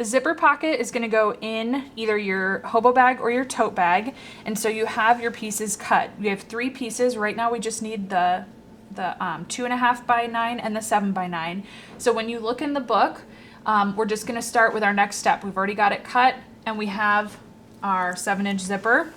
The zipper pocket is going to go in either your hobo bag or your tote bag, and so you have your pieces cut. We have 3 pieces. Right now we just need the 2.5 by 9 and the 7 by 9. So when you look in the book, we're just going to start with our next step. We've already got it cut, and we have our 7-inch zipper.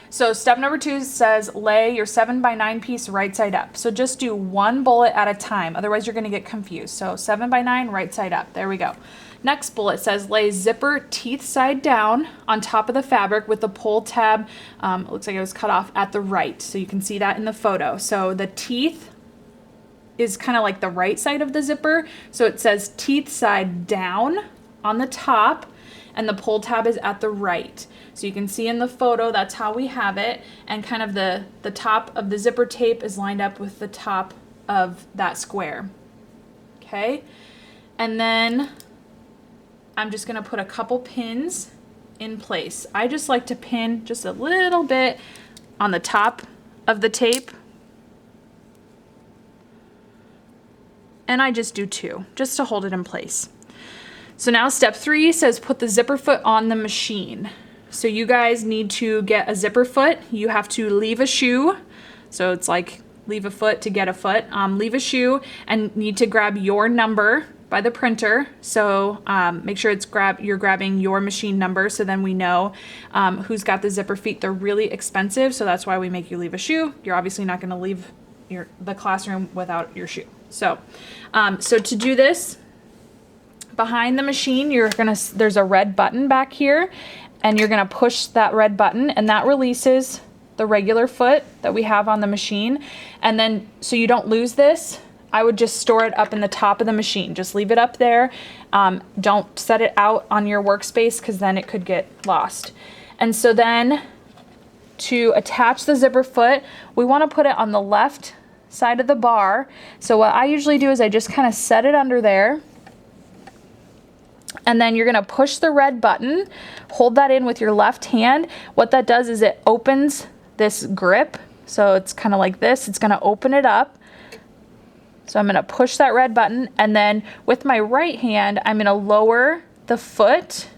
So step number 2 says lay your 7 by 9 piece right side up. So just do 1 bullet at a time, otherwise you're going to get confused. So 7 by 9 right side up. There we go. Next bullet says lay zipper teeth side down on top of the fabric with the pull tab. It looks like it was cut off at the right, so you can see that in the photo. So the teeth is kind of like the right side of the zipper. So it says teeth side down on the top, and the pull tab is at the right. So you can see in the photo, that's how we have it. And kind of the top of the zipper tape is lined up with the top of that square. Okay. And then I'm just gonna put a couple pins in place. I just like to pin just a little bit on the top of the tape. And I just do 2, just to hold it in place. So now step 3 says put the zipper foot on the machine. So you guys need to get a zipper foot. You have to leave a shoe. So it's like leave a foot to get a foot. Leave a shoe and need to grab your number by the printer. So make sure you're grabbing your machine number, so then we know who's got the zipper feet. They're really expensive, so that's why we make you leave a shoe. You're obviously not going to leave the classroom without your shoe. So to do this, behind the machine, there's a red button back here, and you're gonna push that red button, and that releases the regular foot that we have on the machine. And then, so you don't lose this, I would just store it up in the top of the machine. Just leave it up there. Don't set it out on your workspace, because then it could get lost. And so then to attach the zipper foot, we want to put it on the left side of the bar. So what I usually do is I just kind of set it under there, and then you're going to push the red button, hold that in with your left hand. What that does is it opens this grip. So it's kind of like this. It's going to open it up. So I'm going to push that red button, and then with my right hand, I'm going to lower the foot,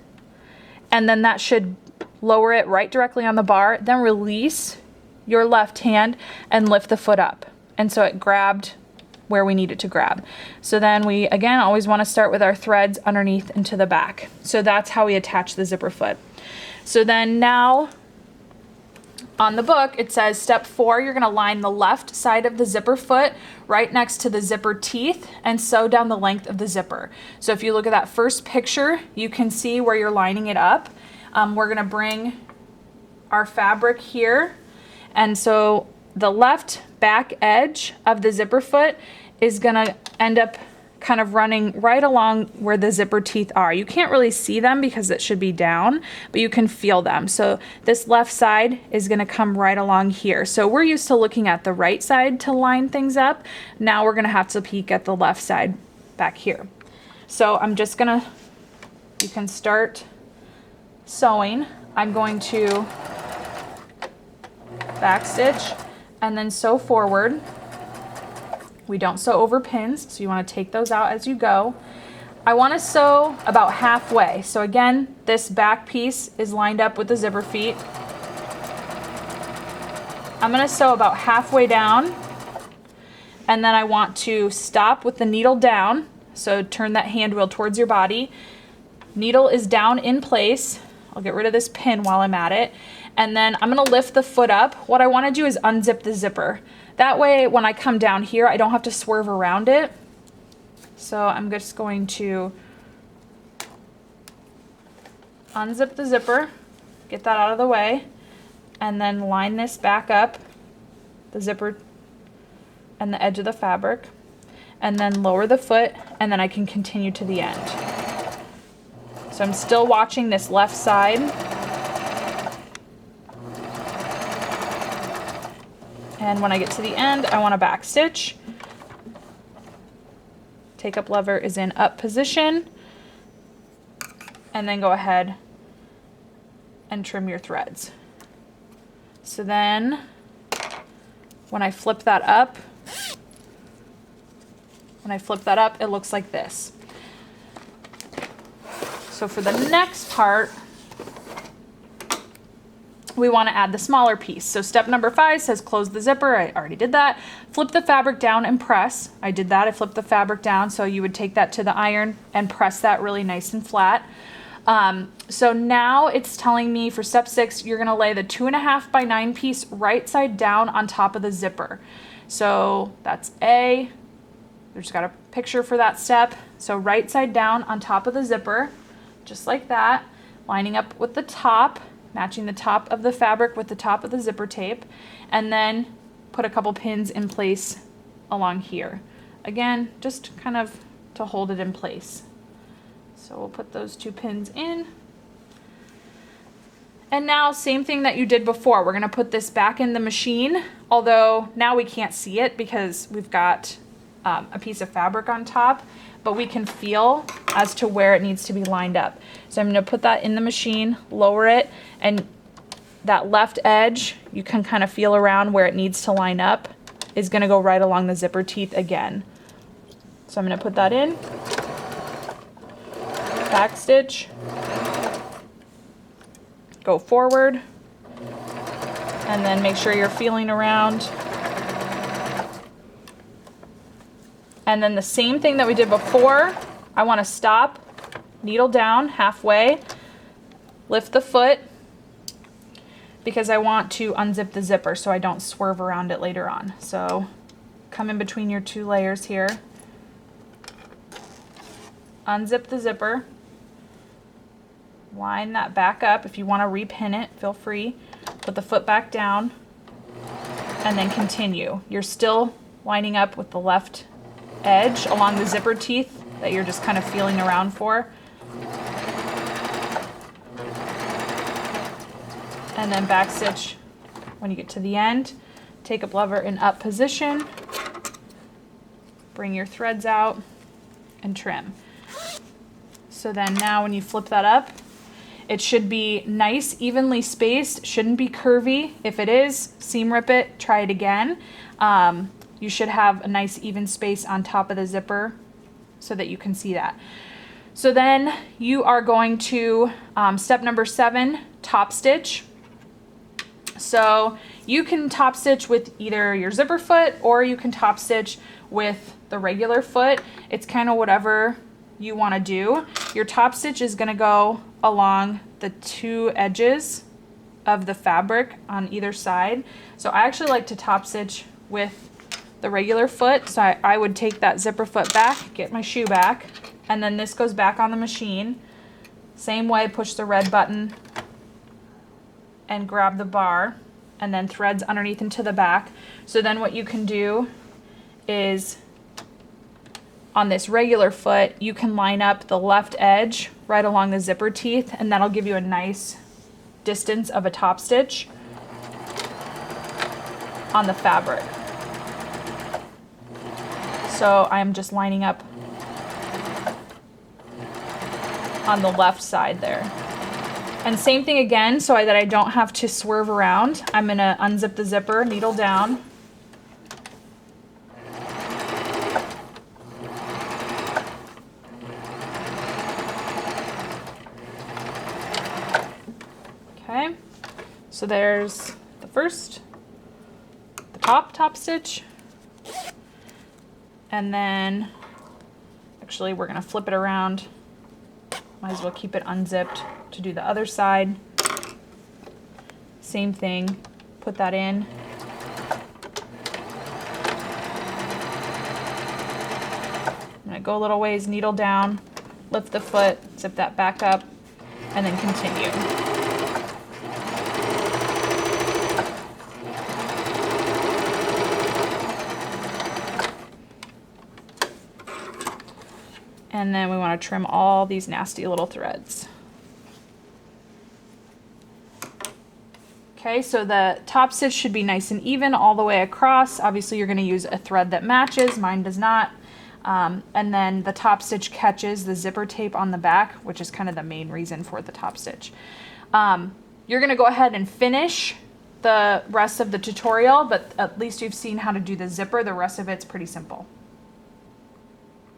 and then that should lower it right directly on the bar. Then release your left hand and lift the foot up. And so it grabbed where we need it to grab. So then we, again, always want to start with our threads underneath and to the back. So that's how we attach the zipper foot. So then now on the book, it says step 4, you're going to line the left side of the zipper foot right next to the zipper teeth and sew down the length of the zipper. So if you look at that first picture, you can see where you're lining it up. We're going to bring our fabric here. And so the left back edge of the zipper foot is going to end up kind of running right along where the zipper teeth are. You can't really see them because it should be down, but you can feel them. So this left side is going to come right along here. So we're used to looking at the right side to line things up. Now we're going to have to peek at the left side back here. So I'm just going to, you can start sewing. I'm going to back stitch and then sew forward. We don't sew over pins, so you want to take those out as you go. I want to sew about halfway. So again, this back piece is lined up with the zipper feet. I'm going to sew about halfway down, and then I want to stop with the needle down. So turn that hand wheel towards your body. Needle is down in place. I'll get rid of this pin while I'm at it. And then I'm going to lift the foot up. What I want to do is unzip the zipper. That way, when I come down here, I don't have to swerve around it. So I'm just going to unzip the zipper, get that out of the way, and then line this back up, the zipper and the edge of the fabric, and then lower the foot, and then I can continue to the end. So I'm still watching this left side. And when I get to the end, I want to back stitch. Take up lever is in up position, and then go ahead and trim your threads. So then when I flip that up, it looks like this. So for the next part, we want to add the smaller piece. So step number 5 says close the zipper. I already did that. Flip the fabric down and press. I did that. I flipped the fabric down. So you would take that to the iron and press that really nice and flat. So now it's telling me for step 6, you're going to lay the 2.5 by 9 piece right side down on top of the zipper. So that's A. We just got a picture for that step. So right side down on top of the zipper, just like that, lining up with the top, matching the top of the fabric with the top of the zipper tape, and then put a couple pins in place along here. Again, just kind of to hold it in place. So we'll put those 2 pins in. And now same thing that you did before. We're gonna put this back in the machine, although now we can't see it because we've got a piece of fabric on top, but we can feel as to where it needs to be lined up. So I'm gonna put that in the machine, lower it, and that left edge, you can kind of feel around where it needs to line up, is gonna go right along the zipper teeth again. So I'm gonna put that in, back stitch, go forward, and then make sure you're feeling around. And then the same thing that we did before, I want to stop, needle down halfway, lift the foot, because I want to unzip the zipper so I don't swerve around it later on. So come in between your 2 layers here, unzip the zipper, line that back up. If you want to repin it, feel free. Put the foot back down and then continue. You're still lining up with the left edge along the zipper teeth that you're just kind of feeling around for. And then back stitch when you get to the end. Take up lever in up position. Bring your threads out and trim. So then now when you flip that up, it should be nice, evenly spaced, shouldn't be curvy. If it is, seam rip it, try it again. You should have a nice even space on top of the zipper so that you can see that. So then you are going to, step number 7, top stitch. So you can top stitch with either your zipper foot or you can top stitch with the regular foot. It's kind of whatever you want to do. Your top stitch is going to go along the 2 edges of the fabric on either side. So I actually like to top stitch with the regular foot. So I would take that zipper foot back, get my shoe back, and then this goes back on the machine. Same way, push the red button and grab the bar, and then threads underneath into the back. So then what you can do is on this regular foot, you can line up the left edge right along the zipper teeth, and that'll give you a nice distance of a top stitch on the fabric. So I'm just lining up on the left side there. And same thing again, so that I don't have to swerve around. I'm gonna unzip the zipper, needle down. Okay, so there's the first, the top stitch. And then, actually we're gonna flip it around. Might as well keep it unzipped to do the other side. Same thing, put that in. I'm gonna go a little ways, needle down, lift the foot, zip that back up, and then continue. And then we want to trim all these nasty little threads. Okay, so the top stitch should be nice and even all the way across. Obviously you're going to use a thread that matches, mine does not. And then the top stitch catches the zipper tape on the back, which is kind of the main reason for the top stitch. You're going to go ahead and finish the rest of the tutorial, but at least you've seen how to do the zipper. The rest of it's pretty simple.